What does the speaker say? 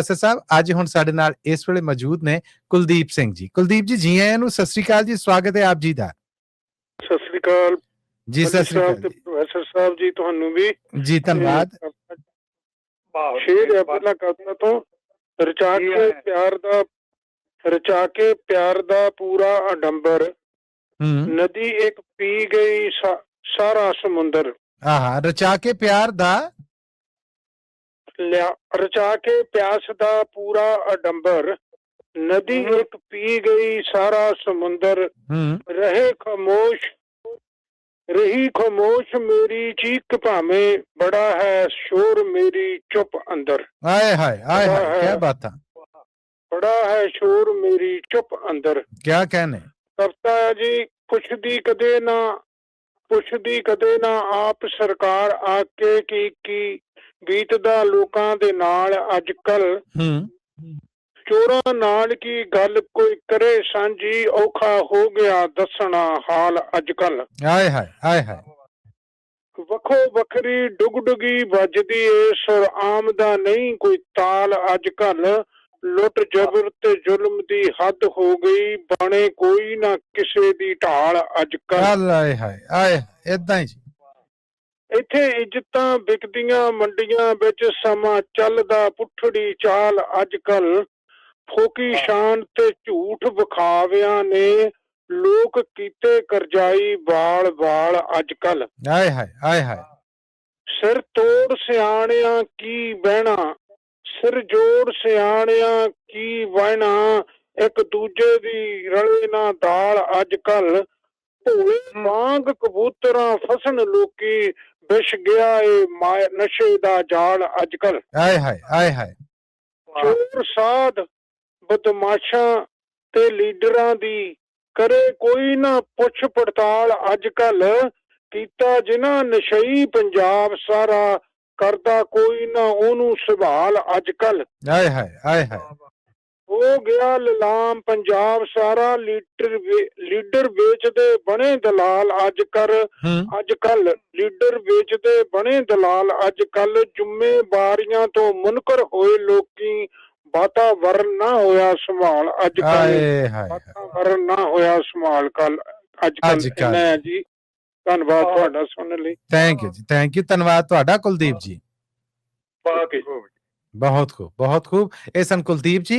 ਸਾਹਿਬ ਅੱਜ ਹੁਣ ਸਾਡੇ ਨਾਲ ਇਸ ਵੇਲੇ ਮੌਜੂਦ ਨੇ ਕੁਲਦੀਪ ਸਿੰਘ ਜੀ। ਕੁਲਦੀਪ ਜੀ ਆਇਆਂ ਨੂੰ, ਸਤਿ ਸ੍ਰੀ ਅਕਾਲ ਜੀ, ਸਵਾਗਤ ਹੈ ਆਪ ਜੀ ਦਾ। ਸਤਿ ਸ੍ਰੀ ਅਕਾਲ ਜੀ, ਸਤਿ ਸ੍ਰੀ ਅਕਾਲ ਤੇ ਪ੍ਰੋਫੈਸਰ ਸਾਹਿਬ ਜੀ, ਤੁਹਾਨੂੰ ਵੀ ਜੀ ਧੰਨਵਾਦ। ਸ਼ੇਰ ਹੈ ਪਹਿਲਾ ਕਵਿਤਾ ਤੋਂ, ਰਚਾ ਕੇ ਪਿਆਰ ਦਾ ਪੂਰਾ ਅਡੰਬਰ, ਨਦੀ ਇੱਕ ਪੀ ਗਈ ਸਾਰਾ ਸਮੁੰਦਰ। ਰਚਾ ਕੇ ਪਿਆਰ ਦਾ ਰਚਾ ਕੇ ਪਿਆਸ ਦਾ ਪੂਰਾ ਅਡੰਬਰ, ਨਦੀ ਇੱਕ ਪੀ ਗਈ ਸਾਰਾ ਸਮੁੰਦਰ। ਰਹੀ ਖਾਮੋਸ਼ ਮੇਰੀ ਚੀਕ ਭਾਵੇਂ, ਬੜਾ ਹੈ ਸ਼ੋਰ ਮੇਰੀ ਚੁੱਪ ਅੰਦਰ। ਆਏ ਹਾਏ ਆਏ ਹਾਏ, ਕੀ ਬਾਤ ਹੈ। ਬੜਾ ਹੈ ਸ਼ੋਰ ਮੇਰੀ ਚੁੱਪ ਅੰਦਰ। ਕਿਆ ਕਹਿਨੇ। ਕਵਿਤਾ ਹੈ ਜੀ, ਪੁੱਛਦੀ ਕਦੇ ਨਾ ਆਪ ਸਰਕਾਰ ਆ ਕੇ ਕੀ ਬੀਤਦਾ ਲੋਕਾਂ ਦੇ ਨਾਲ ਅੱਜ ਕੱਲ। ਚੋਰਾਂ ਨਾਲ ਕੀ ਗੱਲ ਕੋਈ ਕਰੇ ਸਾਂਝੀ, ਔਖਾ ਹੋ ਗਿਆ ਦੱਸਣਾ ਹਾਲ ਅੱਜ ਕੱਲ। ਆਏ ਹਾਏ ਆਏ ਹਾਏ। ਵੱਖੋ ਵੱਖਰੀ ਡੁਗਡੁਗੀ ਵੱਜਦੀ ਏ, ਸੁਰ ਆਮ ਦਾ ਨਹੀਂ ਕੋਈ ਤਾਲ ਅੱਜ ਕੱਲ। ਲੁੱਟ ਜ਼ਬਰ ਤੇ ਜ਼ੁਲਮ ਦੀ ਹੱਦ ਹੋ ਗਈ, ਬਣੇ ਕੋਈ ਨਾ ਕਿਸੇ ਦੀ ਢਾਲ ਅੱਜ ਕੱਲ। ਆਏ ਹਾਏ ਆਏ, ਏਦਾਂ ਹੀ ਜੀ। ਇੱਥੇ ਇੱਜ਼ਤਾਂ ਵਿਕਦੀਆਂ ਮੰਡੀਆਂ ਵਿੱਚ, ਸਮਾਂ ਚੱਲਦਾ ਪੁੱਠੜੀ ਚਾਲ ਅੱਜ ਕੱਲ। ਫੋਕੀ ਸ਼ਾਨ ਤੇ ਝੂਠ ਵਿਖਾਵਿਆਂ ਨੇ, ਲੋਕ ਕੀਤੇ ਕਰਜ਼ਾਈ ਵਾਲ ਅੱਜ ਕੱਲ। ਆਏ ਹਾਏ ਆਏ ਹਾਏ। ਸਿਰ ਤੋੜ ਸਿਆਣਿਆਂ ਕੀ ਬਹਿਣਾ, ਸਿਰ ਜੋੜ ਸਿਆਣਿਆਂ ਕੀ ਵਹਿਣਾ, ਇੱਕ ਦੂਜੇ ਦੀ ਰਲੇ ਨਾ ਦਾਲ ਅੱਜ ਕੱਲ। ਭੋਲੇ ਵਾਂਗ ਕਬੂਤਰਾਂ ਫਸਣ ਲੋਕੀ, ਵਿਛ ਗਿਆ ਏ ਨਸ਼ੇ ਦਾ ਜਾਲ ਅੱਜ ਕੱਲ। ਆਏ ਹਾਏ ਆਏ ਹਾਏ। ਚੋਰ ਸਾਧ ਬਦਮਾਸ਼ਾਂ ਤੇ ਲੀਡਰਾਂ ਦੀ, ਕਰੇ ਕੋਈ ਨਾ ਪੁੱਛ ਪੜਤਾਲ ਅੱਜ ਕੱਲ। ਕੀਤਾ ਜਿਨ੍ਹਾਂ ਨਸ਼ਈ ਪੰਜਾਬ ਸਾਰਾ, ਕਰਦਾ ਕੋਈ ਨਾ ਉਹਨੂੰ ਸੰਭਾਲ ਅੱਜ ਕੱਲ। ਆਏ ਹਾਏ ਆਏ ਹਾਏ। ਹੋ ਗਿਆ ਲਿਲਾਮ ਪੰਜਾਬ ਸਾਰਾ, ਲੀਡਰ ਵੇਚਦੇ ਬਣੇ ਦਲਾਲ ਅੱਜ ਕੱਲ। ਲੀਡਰ ਵੇਚਦੇ ਬਣੇ ਦਲਾਲ ਅੱਜ ਕੱਲ। ਜ਼ਿੰਮੇਵਾਰੀਆਂ ਤੋਂ ਮੁਨਕਰ ਹੋਏ ਲੋਕੀ, ਵਾਤਾਵਰਨ ਨਾ ਹੋਇਆ ਸੰਭਾਲ ਅੱਜ ਕੱਲ। ਵਾਤਾਵਰਨ ਨਾ ਹੋਇਆ ਸੰਭਾਲ ਕੱਲ ਅੱਜ ਕੱਲ ਜੀ। ਧੰਨਵਾਦ ਤੁਹਾਡਾ ਸੁਣਨ ਲਈ। ਥੈਂਕ ਯੂ ਜੀ, ਥੈਂਕ ਯੂ, ਧੰਨਵਾਦ ਤੁਹਾਡਾ ਕੁਲਦੀਪ ਜੀ। ਬਹੁਤ ਖੂਬ, ਬਹੁਤ ਖੂਬ। ਇਹ ਸਨ ਕੁਲਦੀਪ ਜੀ।